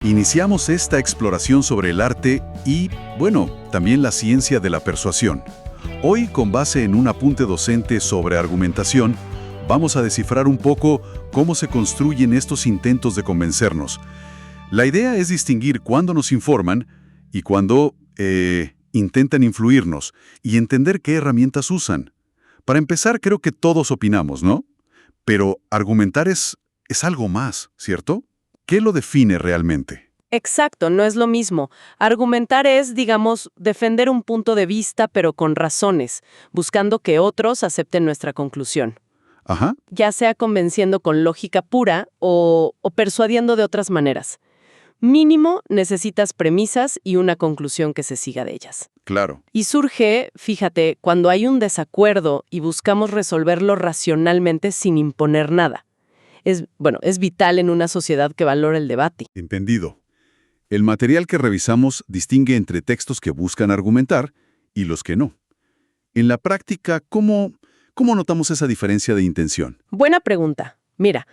Iniciamos esta exploración sobre el arte y, bueno, también la ciencia de la persuasión. Hoy, con base en un apunte docente sobre argumentación, vamos a descifrar un poco cómo se construyen estos intentos de convencernos. La idea es distinguir cuándo nos informan y cuándo intentan influirnos y entender qué herramientas usan. Para empezar, creo que todos opinamos, ¿no? Pero argumentar es algo más, ¿cierto? ¿Qué lo define realmente? Exacto, no es lo mismo. Argumentar es, digamos, defender un punto de vista pero con razones, buscando que otros acepten nuestra conclusión. Ajá, Ya sea convenciendo con lógica pura o persuadiendo de otras maneras. Mínimo necesitas premisas y una conclusión que se siga de ellas. claro. Y surge, fíjate, cuando hay un desacuerdo y buscamos resolverlo racionalmente sin imponer nada. Es vital en una sociedad que valora el debate. Entendido. El material que revisamos distingue entre textos que buscan argumentar y los que no. En la práctica, ¿cómo notamos esa diferencia de intención? Buena pregunta. Mira,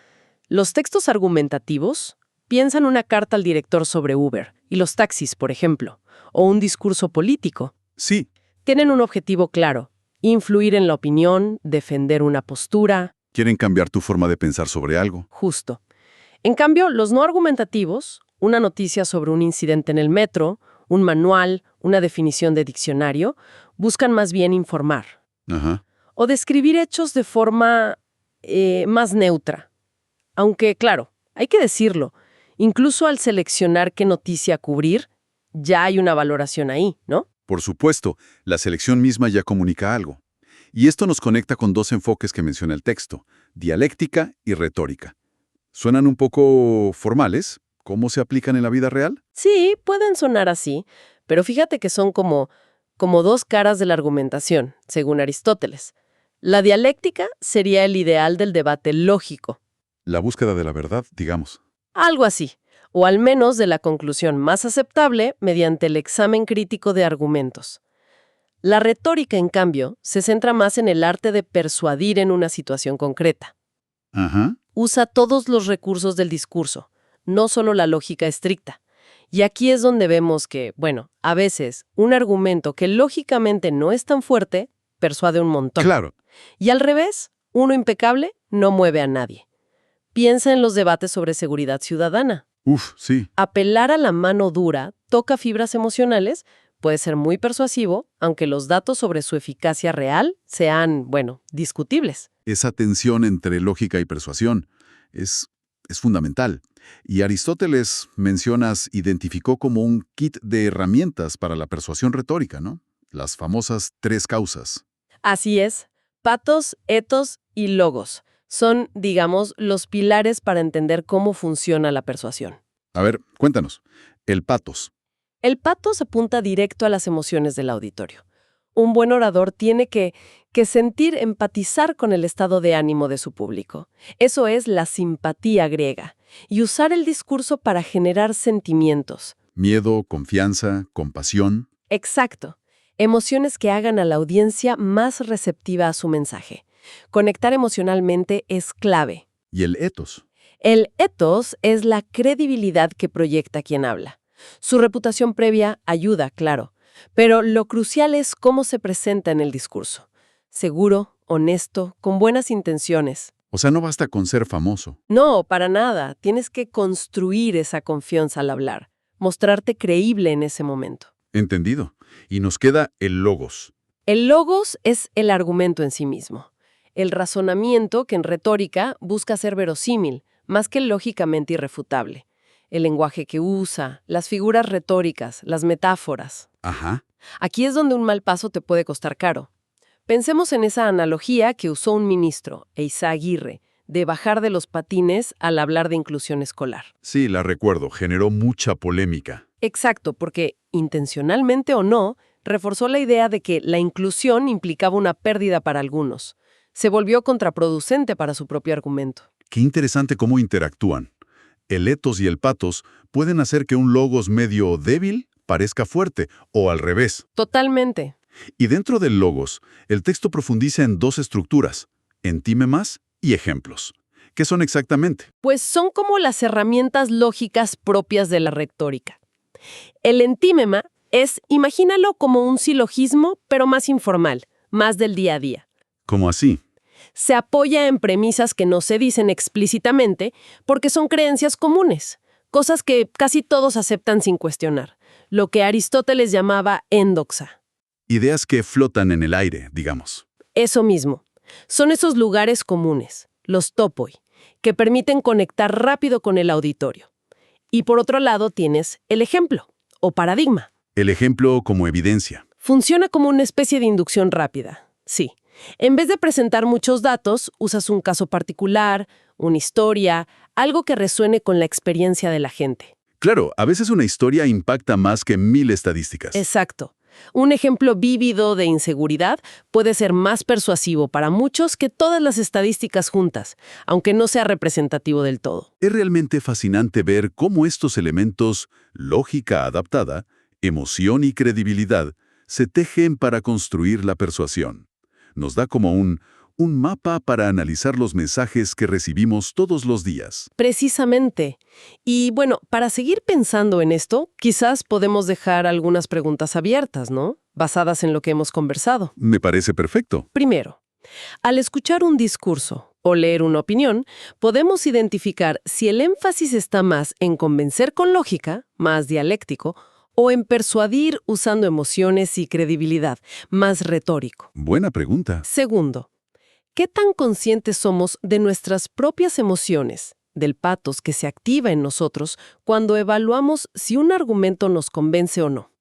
los textos argumentativos piensan una carta al director sobre Uber y los taxis, por ejemplo, o un discurso político. Sí, Tienen un objetivo claro: influir en la opinión, defender una postura. quieren cambiar tu forma de pensar sobre algo. Justo. En cambio, los no argumentativos, una noticia sobre un incidente en el metro, un manual, una definición de diccionario, buscan más bien informar Ajá. o describir hechos de forma más neutra. Aunque, claro, hay que decirlo, incluso al seleccionar qué noticia cubrir, ya hay una valoración ahí, ¿no? Por supuesto, la selección misma ya comunica algo. Y esto nos conecta con dos enfoques que menciona el texto, dialéctica y retórica. ¿Suenan un poco formales? ¿Cómo se aplican en la vida real? Sí, pueden sonar así, pero fíjate que son como dos caras de la argumentación, según Aristóteles. La dialéctica sería el ideal del debate lógico, La búsqueda de la verdad, digamos. algo así, o al menos de la conclusión más aceptable mediante el examen crítico de argumentos. La retórica, en cambio, se centra más en el arte de persuadir en una situación concreta. Ajá. Usa todos los recursos del discurso, no solo la lógica estricta. Y aquí es donde vemos que, a veces, un argumento que lógicamente no es tan fuerte, persuade un montón. Claro. Y al revés, uno impecable no mueve a nadie. Piensa en los debates sobre seguridad ciudadana. Uf, sí. Apelar a la mano dura toca fibras emocionales, puede ser muy persuasivo, aunque los datos sobre su eficacia real sean, discutibles. Esa tensión entre lógica y persuasión es fundamental. Y Aristóteles, mencionas, identificó como un kit de herramientas para la persuasión retórica, ¿no? Las famosas 3 causas. Así es, patos, etos y logos son, digamos, los pilares para entender cómo funciona la persuasión. A ver, cuéntanos. El patos. El patos apunta directo a las emociones del auditorio. Un buen orador tiene que sentir, empatizar con el estado de ánimo de su público. Eso es la simpatía griega. Y usar el discurso para generar sentimientos. Miedo, confianza, compasión. Exacto. Emociones que hagan a la audiencia más receptiva a su mensaje. Conectar emocionalmente es clave. Y el etos. El ethos es la credibilidad que proyecta quien habla. Su reputación previa ayuda, claro, pero lo crucial es cómo se presenta en el discurso. Seguro, honesto, con buenas intenciones. O sea, no basta con ser famoso. No, para nada. Tienes que construir esa confianza al hablar, mostrarte creíble en ese momento. Entendido. Y nos queda el logos. El logos es el argumento en sí mismo. El razonamiento que en retórica busca ser verosímil, más que lógicamente irrefutable. El lenguaje que usa, las figuras retóricas, las metáforas. Ajá. Aquí es donde un mal paso te puede costar caro. Pensemos en esa analogía que usó un ministro, Eiza Aguirre, de bajar de los patines al hablar de inclusión escolar. Sí, la recuerdo. Generó mucha polémica. Exacto, porque, intencionalmente o no, reforzó la idea de que la inclusión implicaba una pérdida para algunos. Se volvió contraproducente para su propio argumento. Qué interesante cómo interactúan. El etos y el patos pueden hacer que un logos medio débil parezca fuerte, o al revés. Totalmente. Y dentro del logos, el texto profundiza en 2 estructuras, entime más y ejemplos, ¿Qué son exactamente? Pues son como las herramientas lógicas propias de la retórica. El entímema es, imagínalo como un silogismo, pero más informal, más del día a día. ¿Cómo así? Se apoya en premisas que no se dicen explícitamente porque son creencias comunes, cosas que casi todos aceptan sin cuestionar, lo que Aristóteles llamaba endoxa. Ideas que flotan en el aire, digamos. Eso mismo. Son esos lugares comunes, los topoi, que permiten conectar rápido con el auditorio. Y por otro lado tienes el ejemplo, o paradigma. El ejemplo como evidencia. Funciona como una especie de inducción rápida. Sí. En vez de presentar muchos datos, usas un caso particular, una historia, algo que resuene con la experiencia de la gente. Claro, a veces una historia impacta más que 1000 estadísticas. Exacto. Un ejemplo vívido de inseguridad puede ser más persuasivo para muchos que todas las estadísticas juntas, aunque no sea representativo del todo. Es realmente fascinante ver cómo estos elementos, lógica adaptada, emoción y credibilidad, se tejen para construir la persuasión. Nos da como un mapa para analizar los mensajes que recibimos todos los días. Precisamente. Y bueno, para seguir pensando en esto, quizás podemos dejar algunas preguntas abiertas, ¿no? Basadas en lo que hemos conversado. Me parece perfecto. Primero, al escuchar un discurso o leer una opinión, podemos identificar si el énfasis está más en convencer con lógica, más dialéctico, o en persuadir usando emociones y credibilidad, más retórico. Buena pregunta. Segundo, ¿qué tan conscientes somos de nuestras propias emociones, del patos que se activa en nosotros cuando evaluamos si un argumento nos convence o no?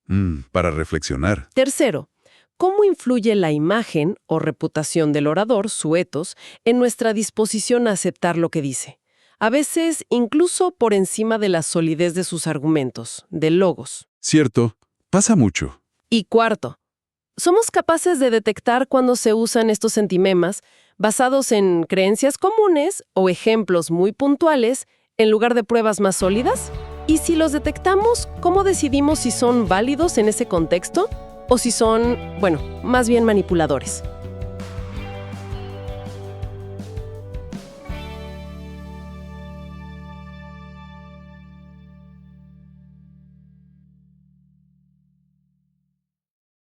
Para reflexionar. Tercero, ¿cómo influye la imagen o reputación del orador, su etos, en nuestra disposición a aceptar lo que dice? A veces incluso por encima de la solidez de sus argumentos, del logos. Cierto, pasa mucho. Y cuarto, ¿somos capaces de detectar cuando se usan estos sentimemas basados en creencias comunes o ejemplos muy puntuales en lugar de pruebas más sólidas? Y si los detectamos, ¿cómo decidimos si son válidos en ese contexto o si son, bueno, más bien manipuladores?